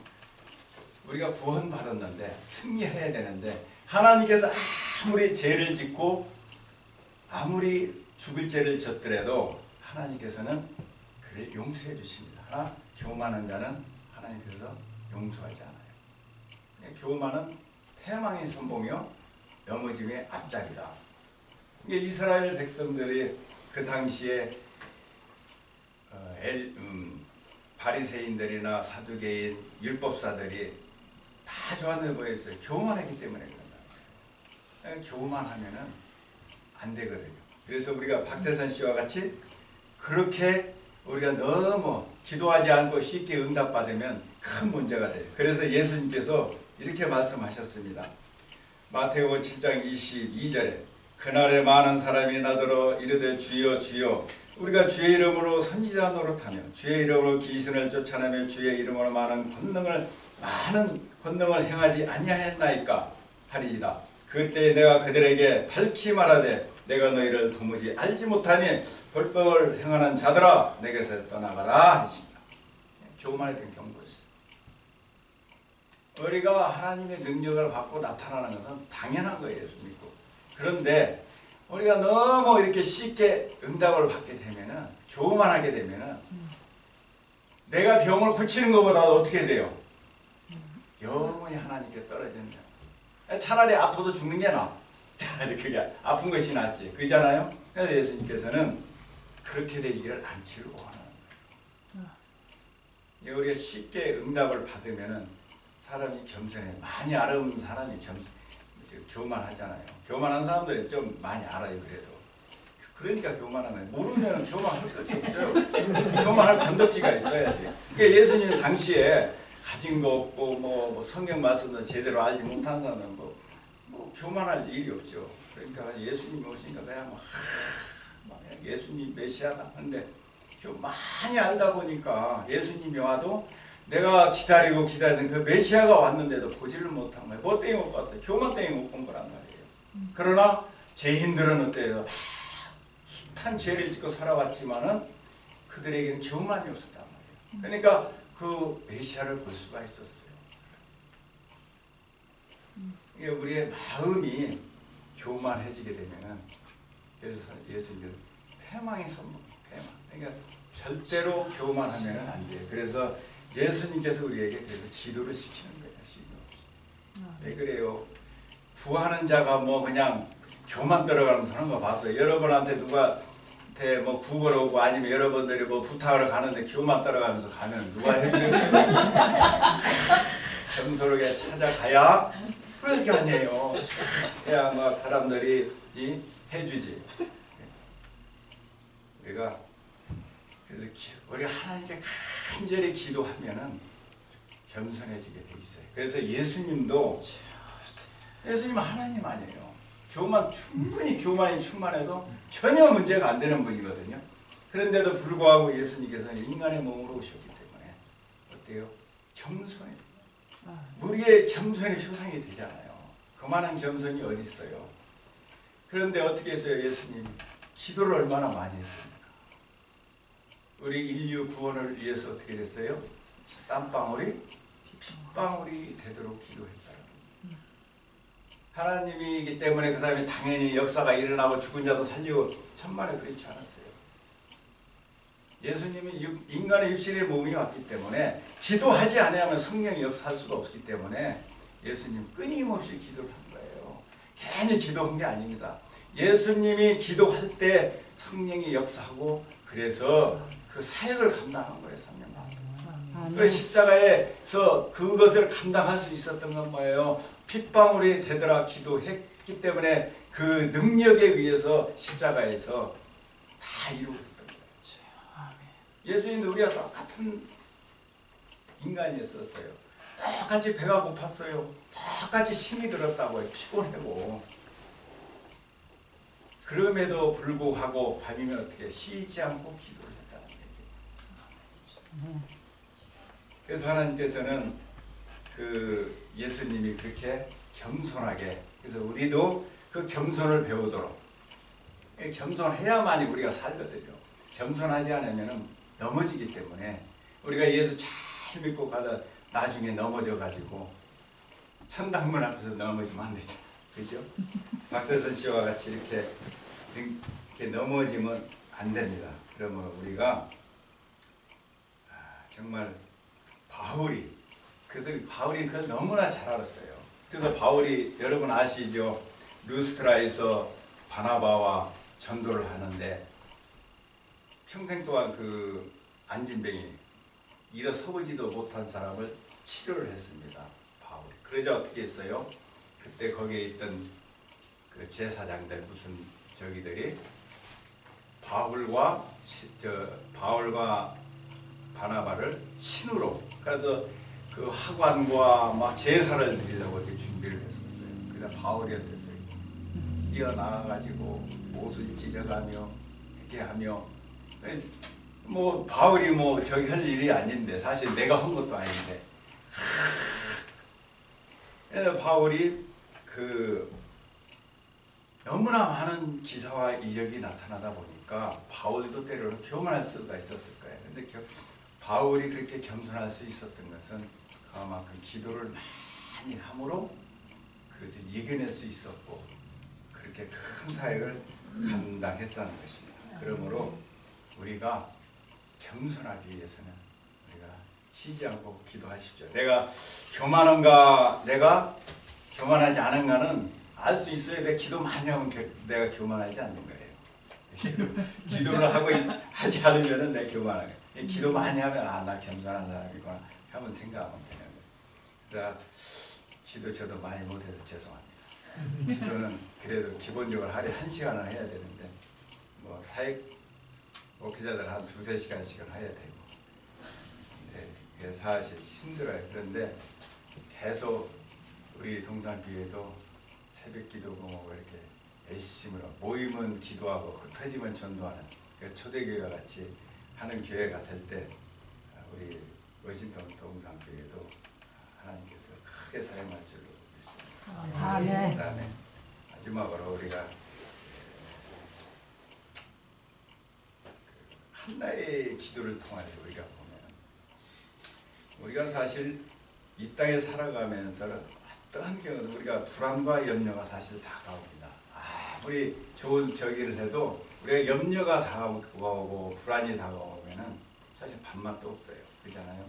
우리가 구원받았는데 승리해야 되는데 하나님께서 아무리 죄를 짓고 아무리 죽을 죄를 졌더라도 하나님께서는 그를 용서해 주십니다. 하나 교만한 자는 하나님께서 용서하지 않아요. 교만은 패망의 선봉이요 넘어짐의 앞자리다. 이게 이스라엘 백성들이 그 당시에 바리새인들이나 사두개인 율법사들이 다 좋아하는 거였어요. 교만했기 때문에 그런다. 교만하면은 안 되거든요. 그래서 우리가 박태선 씨와 같이 그렇게 우리가 너무 기도하지 않고 쉽게 응답받으면 큰 문제가 돼요. 그래서 예수님께서 이렇게 말씀하셨습니다. 마태복음 7장 22절에 그날에 많은 사람이 나더러 이르되 주여 주여 우리가 주의 이름으로 선지자 노릇하며 주의 이름으로 귀신을 쫓아내며 주의 이름으로 많은 권능을 행하지 아니하였나이까 하리이다. 그때 내가 그들에게 밝히 말하되 내가 너희를 도무지 알지 못하니 불법을 행하는 자들아 내게서 떠나가라 하시니라. 교만했던 경고예요. 우리가 하나님의 능력을 받고 나타나는 것은 당연한 거예요. 예수 믿고. 그런데 우리가 너무 이렇게 쉽게 응답을 받게 되면은 교만하게 되면은 내가 병을 고치는 것보다 어떻게 돼요? 영원히 하나님께 떨어지는 거야. 차라리 아파도 죽는 게 나아. 차라리 그게 아픈 것이 낫지. 그잖아요. 그래서 예수님께서는 그렇게 되기를 않기를 원하는 거예요. 우리가 쉽게 응답을 받으면은 사람이 겸손해. 많이 알아온 사람이 교만하잖아요. 교만한 사람들이 좀 많이 알아요. 그래도 그러니까 교만하네. 모르면 교만할 것이 없죠. 교만할 건덕지가 있어야지. 그러니까 예수님 당시에 가진 거 없고 뭐 성경 말씀도 제대로 알지 못한 사람은 뭐 교만할 일이 없죠. 그러니까 예수님이 오시니까 내가 예수님 메시아다. 근데 많이 알다 보니까 예수님이 와도 내가 기다리던 그 메시아가 왔는데도 보지를 못한 거예요. 뭐 때문에 못 봤어요? 교만 때문에 못 본 거란 말이에요. 그러나 죄인들은 어때요? 숱한 죄를 짓고 살아왔지만은 그들에게는 교만이 없었단 말이에요. 그러니까 그 메시아를 볼 수가 있었어요. 이게 우리의 마음이 교만해지게 되면은 그래서 예수님 패망의 선물, 패망. 그러니까 절대로 교만하면은 안 돼요. 그래서 예수님께서 우리에게 그래서 기도를 시키는 거예요. 기도. 왜 그래요? 구하는 자가 뭐 그냥 교만 들어가면서 하는 거 봤어요. 여러분한테 누구한테 뭐 구걸 오고 아니면 여러분들이 뭐 부탁을 가는데 교만 따라가면서 가면 누가 해주겠어요? 겸손하게 찾아가야 그럴 게 아니에요. 해야 막 사람들이 해주지. 우리가 그래서 우리가 하나님께 간절히 기도하면은 겸손해지게 돼 있어요. 그래서 예수님도 하나님 아니에요. 충분히 교만이 충만해도 전혀 문제가 안 되는 분이거든요. 그런데도 불구하고 예수님께서는 인간의 몸으로 오셨기 때문에 어때요? 겸손해. 우리의 겸손이 표상이 되잖아요. 그만한 겸손이 어디 있어요? 그런데 어떻게 했어요? 예수님 기도를 얼마나 많이 했습니까? 우리 인류 구원을 위해서 어떻게 됐어요? 땀방울이 핏방울이 되도록 기도했다. 하나님이기 때문에 그 사람이 당연히 역사가 일어나고 죽은 자도 살리고 천만에 그렇지 않았어요. 예수님은 인간의 육신의 몸이 왔기 때문에 기도하지 않으면 성령이 역사할 수가 없기 때문에 예수님 끊임없이 기도를 한 거예요. 괜히 기도한 게 아닙니다. 예수님이 기도할 때 성령이 역사하고 그래서 그 사역을 감당한 거예요. 3년 반. 그 십자가에서 그것을 감당할 수 있었던 건 뭐예요? 핏방울이 되더라 기도했기 때문에 그 능력에 의해서 십자가에서 다 이루어졌던 거예요. 예수님도 우리가 똑같은 인간이었어요. 똑같이 배가 고팠어요. 똑같이 힘이 들었다고요. 피곤하고. 그럼에도 불구하고 밤이면 어떻게 쉬지 않고 기도를 했다는 얘기예요. 그래서 하나님께서는 그 예수님이 그렇게 겸손하게, 그래서 우리도 그 겸손을 배우도록, 겸손해야만이 우리가 살거든요. 겸손하지 않으면 넘어지기 때문에 우리가 예수 잘 믿고 가다 나중에 넘어져 가지고 천당문 앞에서 넘어지면 안 되죠. 그죠? 박대선 씨와 같이 이렇게 넘어지면 안 됩니다. 그러면 우리가 정말 그래서 바울이 그걸 너무나 잘 알았어요. 그래서 바울이 여러분 아시죠? 루스트라에서 바나바와 전도를 하는데 평생 동안 그 안진병이 일어서보지도 못한 사람을 치료를 했습니다. 바울이. 그러자 어떻게 했어요? 그때 거기에 있던 그 제사장들 무슨 저기들이 바울과 바나바를 신으로, 그래서 그 하관과 막 제사를 드리려고 이렇게 준비를 했었어요. 그래서 바울이 어땠어요? 뛰어나가지고 옷을 찢어가며 이렇게 하며, 뭐 바울이 뭐 저기 할 일이 아닌데 사실 내가 한 것도 아닌데, 그래서 바울이 그 너무나 많은 기사와 이적이 나타나다 보니까 바울도 때로는 교만할 수가 있었을 거예요. 근데 바울이 그렇게 겸손할 수 있었던 것은 그만큼 기도를 많이 함으로 그것을 이겨낼 수 있었고 그렇게 큰 사역을 감당했다는 것입니다. 그러므로 우리가 겸손하기 위해서는 우리가 쉬지 않고 기도하십시오. 내가 교만한가 내가 교만하지 않은가는 알 수 있어야 돼. 기도 많이 하면 내가 교만하지 않는 거예요. 기도를 하고 하지 않으면 내가 교만하게. 기도 많이 하면 나 겸손한 사람이구나 하면 생각하면 되는 거예요. 기도 저도 많이 못해서 죄송합니다. 기도는 그래도 기본적으로 하루에 1시간을 해야 되는데 뭐 사역 목회자들 한 2-3시간씩은 해야 되고, 네, 그게 사실 힘들어요. 그런데 계속 우리 동산교회도 새벽 기도 공목을 이렇게 열심히 모이면 기도하고 흩어지면 전도하는 그 초대교회와 같이 하는 교회가 될 때 우리 워싱턴 동산교회도 하나님께서 크게 사용할 줄로 믿습니다. 아멘. 그다음에 마지막으로 우리가 한나의 기도를 통해서 우리가 보면 우리가 사실 이 땅에 살아가면서 어떠한 경우는 우리가 불안과 염려가 사실 다가옵니다. 아무리 좋은 저기를 해도 우리가 염려가 다가오고 불안이 다가오면은 사실 밥맛도 없어요. 그렇잖아요.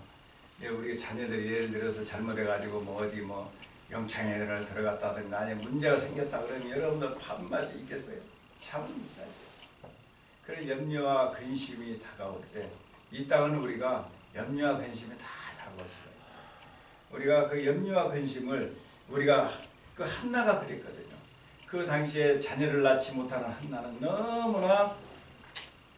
예, 우리 자녀들이 예를 들어서 잘못해가지고 뭐 어디 뭐 영창회를 들어갔다든가 아니면 문제가 생겼다 그러면 여러분들 밥맛이 있겠어요? 참은 못하죠. 그런 염려와 근심이 다가올 때 이 땅은 우리가 염려와 근심이 다 다가올 수가 있어요. 우리가 그 염려와 근심을 우리가 그 한나가 그랬거든요. 그 당시에 자녀를 낳지 못하는 한나는 너무나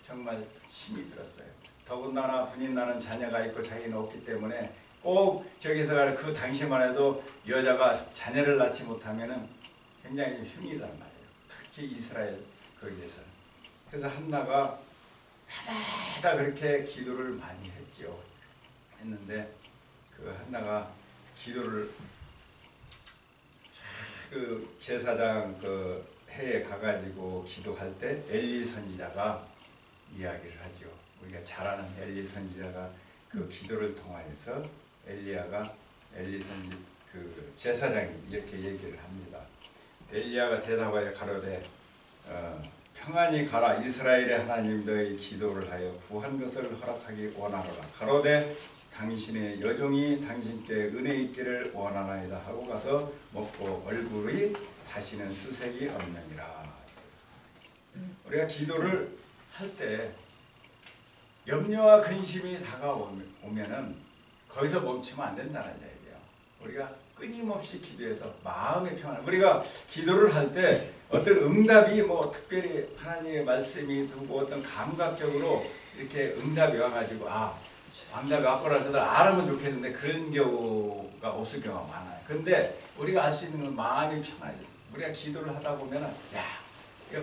정말 힘이 들었어요. 더군다나 분인 나는 자녀가 있고 자기는 없기 때문에 꼭 저기서 그 당시만 해도 여자가 자녀를 낳지 못하면은 굉장히 흉이란 말이에요. 특히 이스라엘 거기에서. 그래서 한나가 해마다 그렇게 기도를 많이 했지요. 했는데 그 한나가 기도를 그 제사장 그 해에 가가지고 기도할 때 엘리 선지자가 이야기를 하죠. 우리가 잘 아는 엘리 선지자가 그 기도를 통하여서 엘리 선지 그 제사장이 이렇게 얘기를 합니다. 엘리야가 대답하여 가로되 평안히 가라. 이스라엘의 하나님 너희 기도를 하여 구한 것을 허락하기 원하노라. 가로되 당신의 여종이 당신께 은혜 있기를 원하나이다 하고 가서 먹고 얼굴이 다시는 수색이 없느니라. 우리가 기도를 할 때 염려와 근심이 다가오면은 거기서 멈추면 안 된다는 얘기예요. 우리가 끊임없이 기도해서 마음의 평안. 우리가 기도를 할 때 어떤 응답이 뭐 특별히 하나님의 말씀이 두고 어떤 감각적으로 이렇게 응답이 와가지고 응답이 왔거라도 알으면 좋겠는데 그런 경우가 없을 경우가 많아요. 근데 우리가 알 수 있는 건 마음이 평안해졌어요. 우리가 기도를 하다 보면은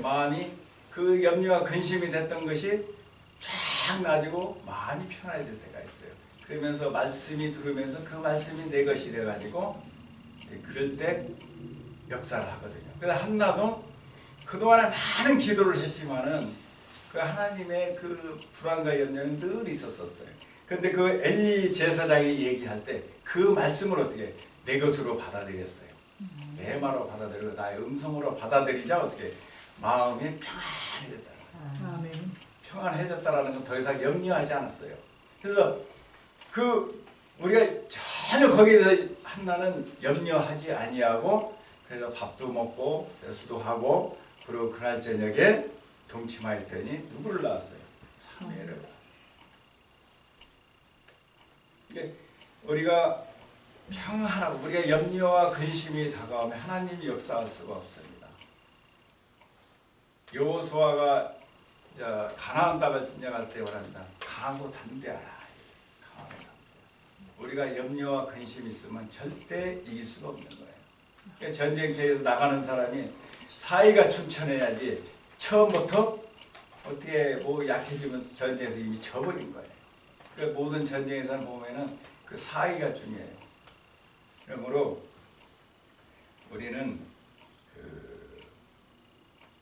마음이 그 염려와 근심이 됐던 것이 쫙 나지고 마음이 편안해질 때가 있어요. 그러면서 말씀이 들으면서 그 말씀이 내 것이 돼가지고 그럴 때 역사를 하거든요. 그래서 한나도 그동안에 많은 기도를 했지만은 그 하나님의 그 불안과 염려는 늘 있었어요. 그런데 그 엘리 제사장이 얘기할 때 그 말씀을 어떻게 내 것으로 받아들였어요. 내 말로 받아들이고 나의 음성으로 받아들이자 어떻게 마음이 평안해졌다. 아멘. 평안해졌다라는 건 더 이상 염려하지 않았어요. 그래서 그 우리가 전혀 거기에 대해서 한나는 염려하지 아니하고 그래서 밥도 먹고 세수도 하고 그리고 그날 저녁에 동침하였더니 누구를 낳았어요? 사무엘을 낳았어요. 우리가 평안하고 우리가 염려와 근심이 다가오면 하나님이 역사할 수가 없습니다. 여호수아가 가나안 땅을 점령할 때 말합니다. 강하고 담대하라. 우리가 염려와 근심이 있으면 절대 이길 수가 없는 거예요. 그러니까 전쟁터에서 나가는 사람이 사이가 춘천해야지 처음부터 어떻게 뭐 약해지면 전쟁에서 이미 져버린 거예요. 그러니까 모든 전쟁에서는 보면은 그 사이가 중요해요. 그러므로 우리는 그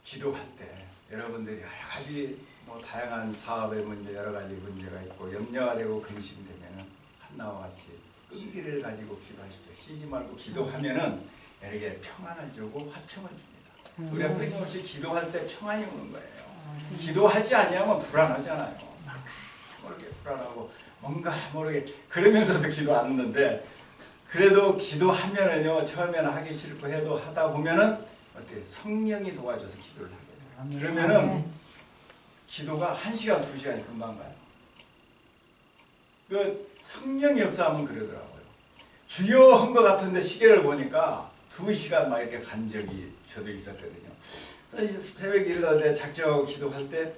기도할 때 여러분들이 여러 가지 뭐 다양한 사업의 문제 여러 가지 문제가 있고 염려가 되고 근심되면은 한나와 같이 끈기를 가지고 기도하십시오. 쉬지 말고 기도하면은 이렇게 평안을 주고 화평을 줍니다. 우리가 끊임없이 기도할 때 평안이 오는 거예요. 기도하지 아니하면 불안하잖아요. 뭔가 모르게 불안하고 뭔가 모르게 그러면서도 기도 안 하는데 그래도 기도하면은요 처음에는 하기 싫고 해도 하다 보면은 어때 성령이 도와줘서 기도를 하게 돼요. 그러면은 기도가 1시간 2시간이 금방 가요. 그 성령 역사하면 그러더라고요. 주여 한 것 같은데 시계를 보니까 2시간 막 이렇게 간 적이 저도 있었거든요. 새벽에 일어나서 작정하고 기도할 때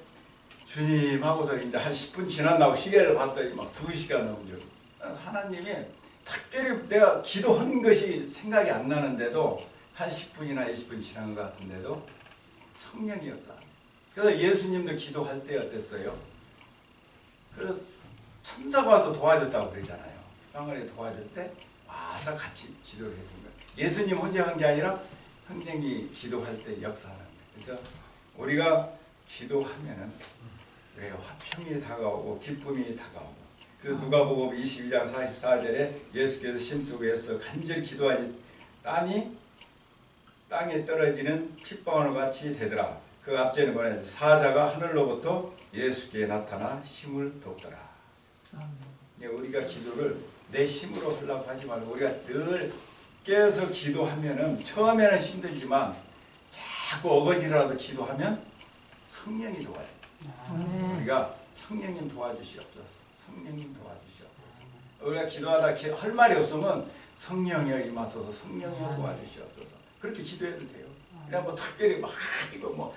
주님하고서 이제 한 10분 지났나고 시계를 봤더니 막 2시간 넘죠. 하나님이 특별히 내가 기도한 것이 생각이 안 나는데도 한 10분이나 20분 지난 것 같은데도 성령이 역사. 그래서 예수님도 기도할 때 어땠어요? 그래서 천사가 와서 도와줬다고 그러잖아요. 빵을 도와줄 때 와서 같이 기도를 해준 거예요. 예수님 혼자 한 게 아니라 성령이 기도할 때 역사하는 거예요. 그래서 우리가 기도하면은 화평이 다가오고 기쁨이 다가오고. 그래서 누가복음 22장 44절에 예수께서 심수구에서 간절히 기도하니 땀이 땅에 떨어지는 핏방울 같이 되더라. 그 앞전에 뭐냐, 사자가 하늘로부터 예수께 나타나 힘을 돕더라. 우리가 기도를 내 힘으로 하려고 하지 말고 우리가 늘 깨어서 기도하면은 처음에는 힘들지만 자꾸 어거지라도 기도하면 성령이 도와요. 우리가 성령님 도와주시옵소서. 성령님 도와주시옵소서. 우리가 기도하다 할 말이 없으면 성령이여 임하소서. 성령이여 도와주시옵소서. 그렇게 기도해도 돼요. 그냥 뭐 특별히 막 이거 뭐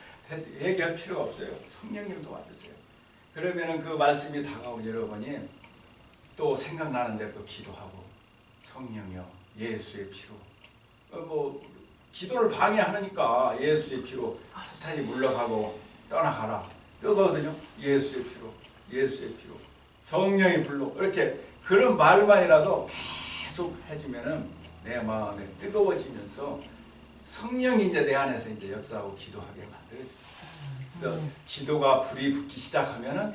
얘기할 필요가 없어요. 성령님 도와주세요. 그러면은 그 말씀이 다가온 여러분이 또 생각나는 대로 또 기도하고 성령이여 예수의 피로 뭐 기도를 방해하니까 예수의 피로 사탄이 물러가고 떠나가라 그거거든요. 예수의 피로 예수의 피로 성령이 불러 이렇게 그런 말만이라도 계속 해주면은 내 마음에 뜨거워지면서 성령이 이제 내 안에서 이제 역사하고 기도하게 만들어요. 그래서 기도가 불이 붙기 시작하면은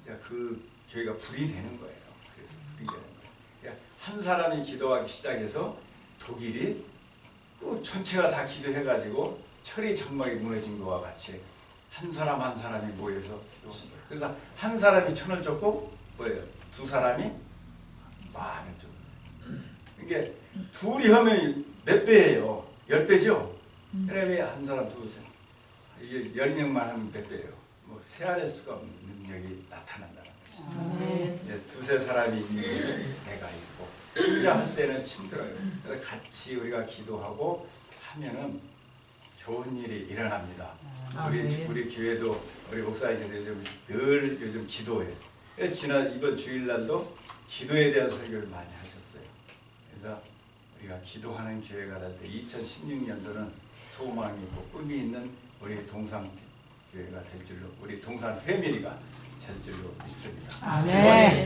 이제 그 교회가 불이 되는 거예요. 그래서 불이 되는 거예요. 그러니까 한 사람이 기도하기 시작해서 독일이 그 전체가 다 기도해가지고 철이 장막이 무너진 것과 같이 한 사람 한 사람이 모여서 기도하는 거예요. 그래서 한 사람이 천을 줬고 뭐예요? 두 사람이 만을 줬어요. 이게 둘이 하면 몇 배예요? 10배죠? 그러면 한 사람 두 세. 이게 10명만 하면 몇 배예요? 뭐 세알할 수가 없는 능력이 나타난다는 것이죠. 두세 사람이 있는 내가 있고 혼자 할 때는 힘들어요. 그래서 같이 우리가 기도하고 하면은 좋은 일이 일어납니다. 우리 교회도 우리 목사님들 요즘 기도해. 지난 이번 주일날도 기도에 대한 설교를 많이 하셨어요. 그래서 우리가 기도하는 교회가 될 때 2016년도는 소망이 있고 꿈이 있는 우리 동산 교회가 될 줄로 우리 동산 패밀리가 될 줄로 믿습니다. 아멘.